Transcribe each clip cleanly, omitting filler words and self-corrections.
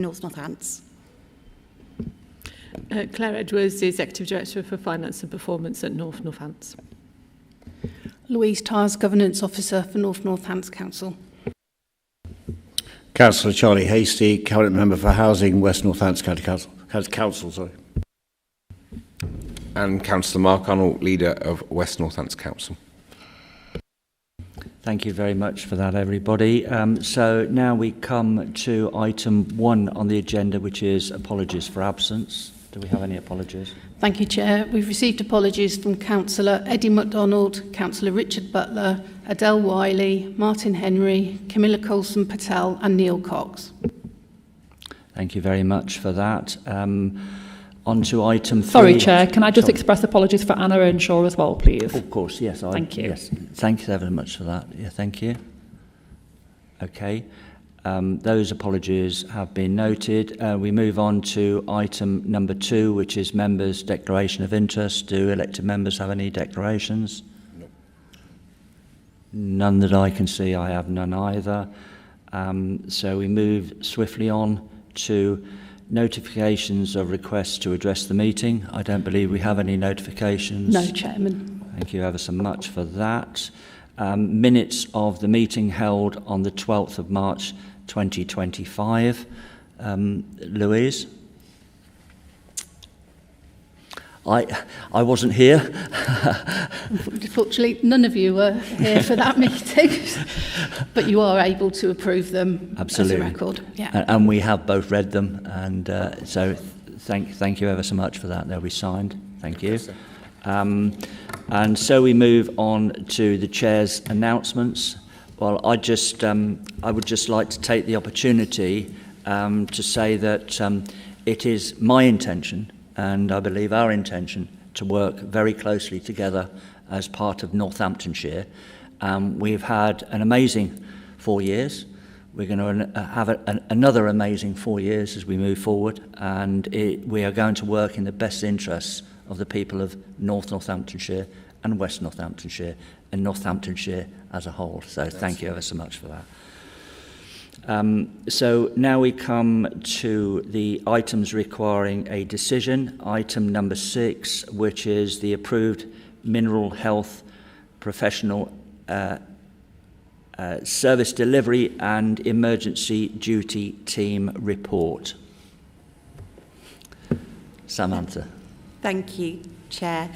North Northants. Claire Edwards, the Executive Director for Finance and Performance at North Northants. Louise Tars, Governance Officer for North Northants Council. Councillor Charlie Hasty, Cabinet Member for Housing, West Northants County Council. And Councillor Mark Arnold, Leader of West Northants Council. Thank you very much for that, everybody. So now we come to item 1 on the agenda, which is apologies for absence. Do we have any apologies? Thank you, Chair. We've received apologies from Councillor Eddie MacDonald, Councillor Richard Butler, Adele Wiley, Martin Henry, Camilla Coulson-Patel and Neil Cox. Thank you very much for that. On to item 3. Sorry, Chair, can I just express apologies for Anna Earnshaw as well, please? Of course, yes. Thank you. Yes, thank you very much for that. Yeah, thank you. Okay. Those apologies have been noted. We move on to item number 2, which is members' declaration of interest. Do elected members have any declarations? No. None that I can see. I have none either. So we move swiftly on to notifications of requests to address the meeting. I don't believe we have any notifications. No, Chairman. Thank you ever so much for that. Minutes of the meeting held on the 12th of March 2025. Louise? I wasn't here. Unfortunately, none of you were here for that meeting, but you are able to approve them. Absolutely. As a record. Yeah. And we have both read them, and so thank you ever so much for that. They'll be signed. Thank you. And so we move on to the Chair's announcements. Well, I would just like to take the opportunity to say that it is my intention, and I believe our intention, to work very closely together as part of Northamptonshire. We've had an amazing 4 years. We're going to have another amazing 4 years as we move forward, and we are going to work in the best interests of the people of North Northamptonshire and West Northamptonshire and Northamptonshire as a whole. So thank you ever so much for that. So now we come to the items requiring a decision. Item number 6, which is the approved mineral health professional service delivery and emergency duty team report. Samantha. Thank you, Chair.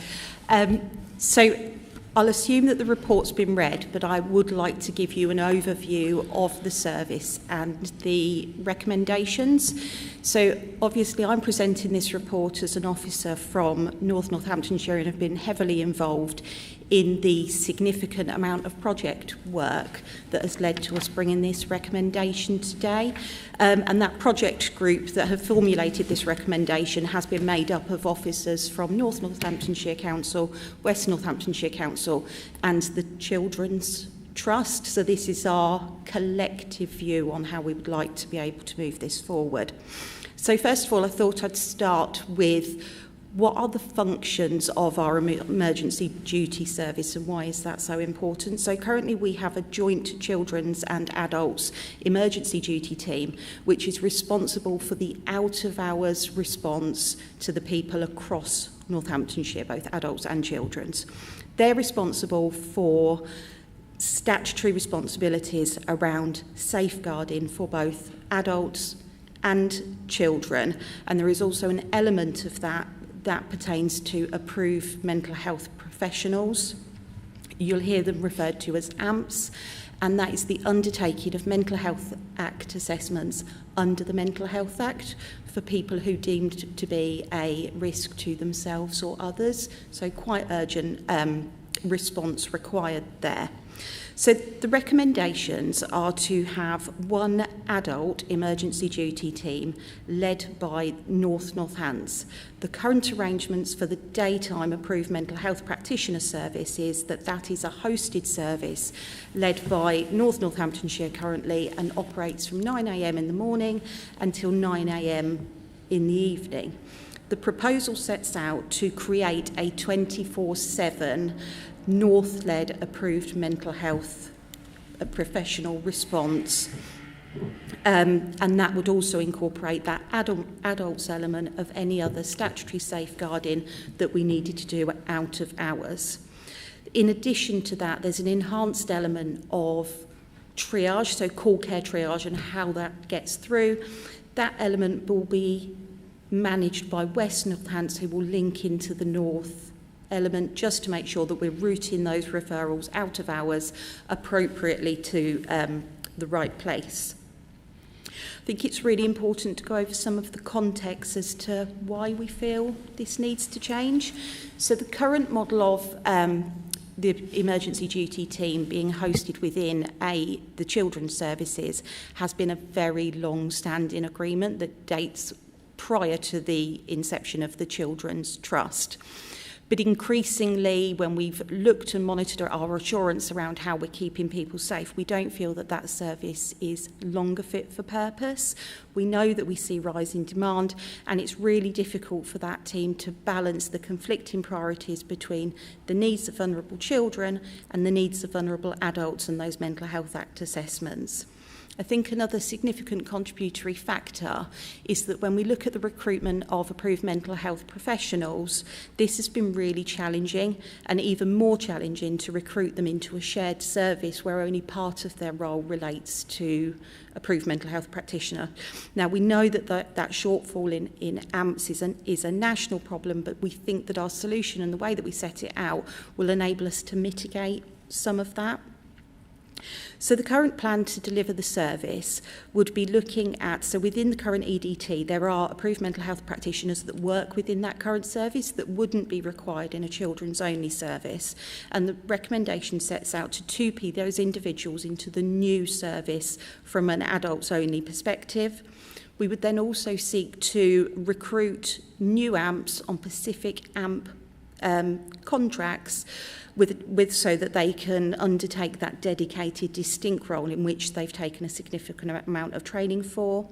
So I'll assume that the report's been read, but I would like to give you an overview of the service and the recommendations. So obviously I'm presenting this report as an officer from North Northamptonshire and have been heavily involved in the significant amount of project work that has led to us bringing this recommendation today. And that project group that have formulated this recommendation has been made up of officers from North Northamptonshire Council, West Northamptonshire Council and the Children's Trust. So this is our collective view on how we would like to be able to move this forward. So first of all, I thought I'd start with what are the functions of our emergency duty service and why is that so important? So currently we have a joint children's and adults emergency duty team which is responsible for the out-of-hours response to the people across Northamptonshire, both adults and children's. They're responsible for statutory responsibilities around safeguarding for both adults and children, and there is also an element of that pertains to approved mental health professionals. You'll hear them referred to as AMHPs, and that is the undertaking of Mental Health Act assessments under the Mental Health Act for people who deemed to be a risk to themselves or others. So quite urgent response required there. So the recommendations are to have one adult emergency duty team led by North Northants. The current arrangements for the daytime approved mental health practitioner service is that is a hosted service led by North Northamptonshire currently and operates from 9 a.m. in the morning until 9 a.m. in the evening. The proposal sets out to create a 24/7 North-led approved mental health professional response And that would also incorporate that adults element of any other statutory safeguarding that we needed to do out of hours. In addition to that, there's an enhanced element of triage, so call care triage and how that gets through. That element will be managed by West Northants, who will link into the North element, just to make sure that we're routing those referrals out of hours appropriately to the right place. I think it's really important to go over some of the context as to why we feel this needs to change. So the current model of the emergency duty team being hosted within the children's services has been a very long-standing agreement that dates prior to the inception of the Children's Trust. But increasingly, when we've looked and monitored our assurance around how we're keeping people safe, we don't feel that that service is longer fit for purpose. We know that we see rising demand, and it's really difficult for that team to balance the conflicting priorities between the needs of vulnerable children and the needs of vulnerable adults and those Mental Health Act assessments. I think another significant contributory factor is that when we look at the recruitment of approved mental health professionals, this has been really challenging, and even more challenging to recruit them into a shared service where only part of their role relates to approved mental health practitioner. Now, we know that that shortfall in AMPs is a national problem, but we think that our solution and the way that we set it out will enable us to mitigate some of that. So the current plan to deliver the service would be looking at, so within the current EDT, there are approved mental health practitioners that work within that current service that wouldn't be required in a children's only service. And the recommendation sets out to 2P those individuals into the new service from an adults only perspective. We would then also seek to recruit new AMPs on Pacific AMP contracts with so that they can undertake that dedicated, distinct role in which they've taken a significant amount of training for.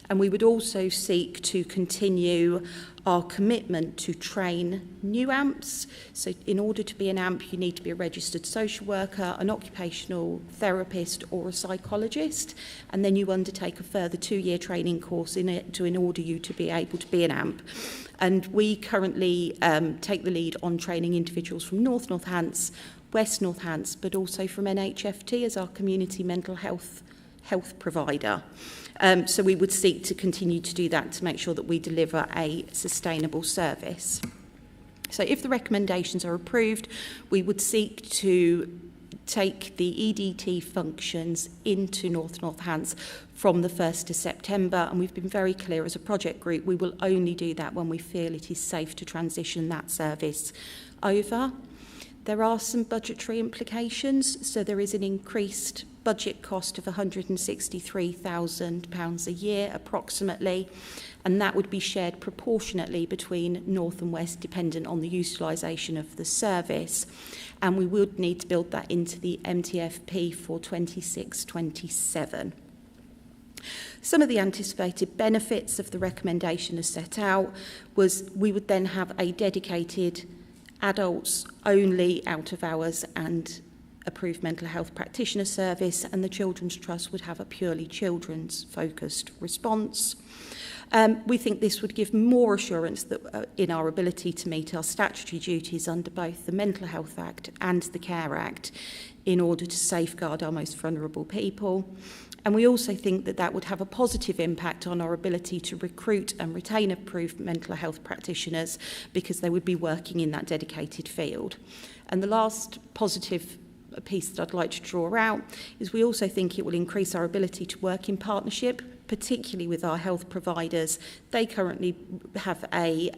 And we would also seek to continue our commitment to train new AMPs. So in order to be an AMP, you need to be a registered social worker, an occupational therapist or a psychologist, and then you undertake a further 2-year training course in order you to be able to be an AMP. And we currently take the lead on training individuals from North Northants, West Northants, but also from AMHP as our community mental health provider. So we would seek to continue to do that to make sure that we deliver a sustainable service. So if the recommendations are approved, we would seek to take the EDT functions into North Northants from the 1st of September, and we've been very clear as a project group, we will only do that when we feel it is safe to transition that service over. There are some budgetary implications, so there is an increased budget cost of £163,000 a year approximately, and that would be shared proportionately between North and West dependent on the utilisation of the service, and we would need to build that into the MTFP for 26-27. Some of the anticipated benefits of the recommendation as set out was we would then have a dedicated adults only out of hours and approved mental health practitioner service, and the Children's Trust would have a purely children's focused response. We think this would give more assurance that in our ability to meet our statutory duties under both the Mental Health Act and the Care Act in order to safeguard our most vulnerable people. And we also think that that would have a positive impact on our ability to recruit and retain approved mental health practitioners because they would be working in that dedicated field. And the last positive piece that I'd like to draw out is we also think it will increase our ability to work in partnership, particularly with our health providers. They currently have a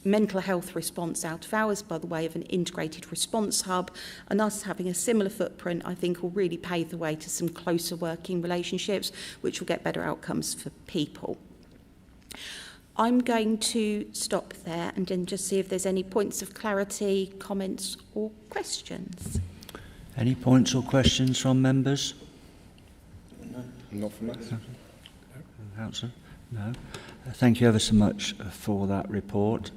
mental health response out of hours by the way of an integrated response hub, and us having a similar footprint I think will really pave the way to some closer working relationships which will get better outcomes for people. I'm going to stop there and then just see if there's any points of clarity, comments or questions. Any points or questions from members? No, not from us. Councillor? No. Thank you ever so much for that report.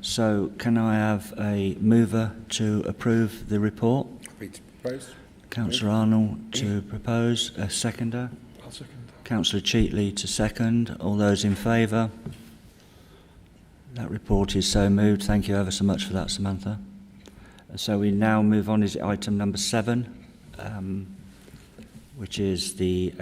So can I have a mover to approve the report? Happy to propose. Councillor Arnold to propose. A seconder? Councillor Cheatley to second. All those in favour? That report is so moved. Thank you ever so much for that, Samantha. So we now move on to item number 7, which is the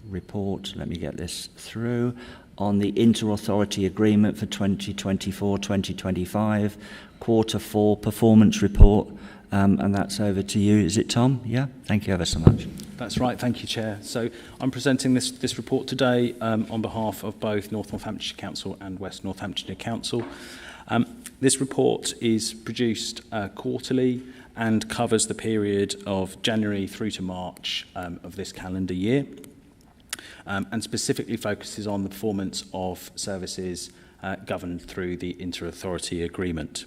report, let me get this through, on the inter-authority agreement for 2024-2025, quarter 4 performance report, and that's over to you. Is it Tom? Yeah? Thank you ever so much. That's right, thank you, Chair. So I'm presenting this report today on behalf of both North Northamptonshire Council and West Northamptonshire Council. This report is produced quarterly and covers the period of January through to March of this calendar year, and specifically focuses on the performance of services governed through the inter-authority agreement.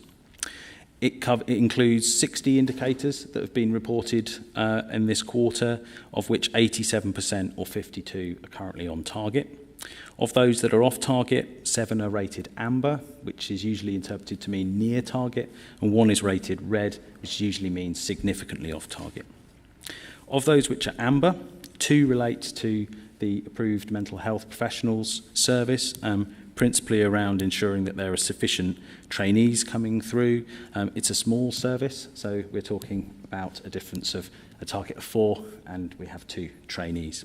It includes 60 indicators that have been reported in this quarter, of which 87% or 52 are currently on target. Of those that are off target, 7 are rated amber, which is usually interpreted to mean near target, and 1 is rated red, which usually means significantly off target. Of those which are amber, 2 relate to the approved mental health professionals service, principally around ensuring that there are sufficient trainees coming through. It's a small service, so we're talking about a difference of a target of 4, and we have 2 trainees.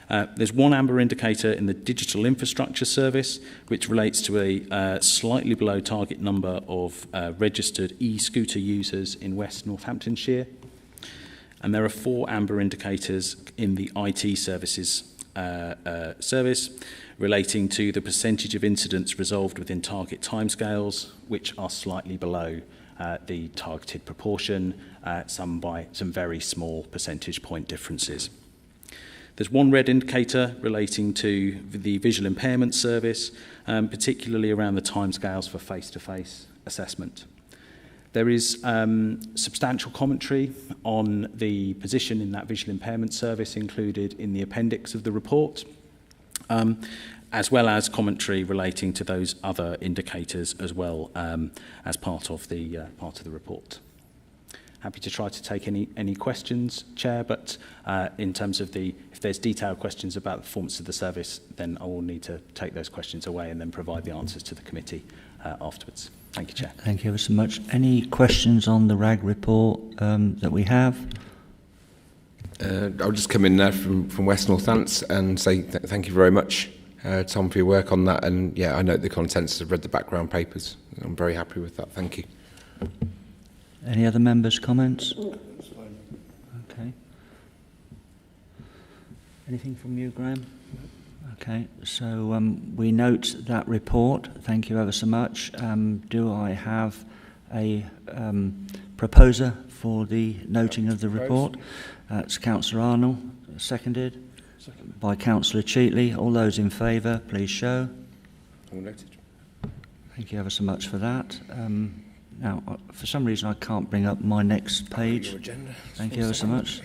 There's 1 amber indicator in the digital infrastructure service, which relates to a slightly below target number of registered e-scooter users in West Northamptonshire. And there are 4 amber indicators in the IT services service relating to the percentage of incidents resolved within target timescales, which are slightly below the targeted proportion, some by some very small percentage point differences. There's 1 red indicator relating to the visual impairment service, particularly around the timescales for face-to-face assessment. There is substantial commentary on the position in that visual impairment service included in the appendix of the report, as well as commentary relating to those other indicators as well as part of the report. Happy to try to take any questions, Chair, but in terms of if there's detailed questions about the performance of the service, then I will need to take those questions away and then provide the answers to the committee afterwards. Thank you, Chair. Thank you ever so much. Any questions on the RAG report that we have? I'll just come in there from West Northants and say thank you very much, Tom, for your work on that. And yeah, I note the contents. I've read the background papers. I'm very happy with that. Thank you. Any other members' comments? Okay. Anything from you, Graham? Okay, so we note that report. Thank you ever so much. Do I have a proposer for the noting of the report? That's Councillor Arnold, seconded by Councillor Cheatley. All those in favour, please show. All noted. Thank you ever so much for that. Now, for some reason, I can't bring up my next page. Thank you ever so much.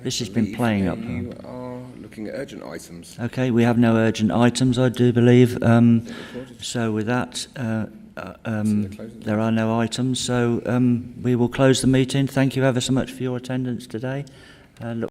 This has been playing up. You are looking at urgent items. Okay, we have no urgent items, I do believe. So with that, there are no items. So we will close the meeting. Thank you ever so much for your attendance today. Look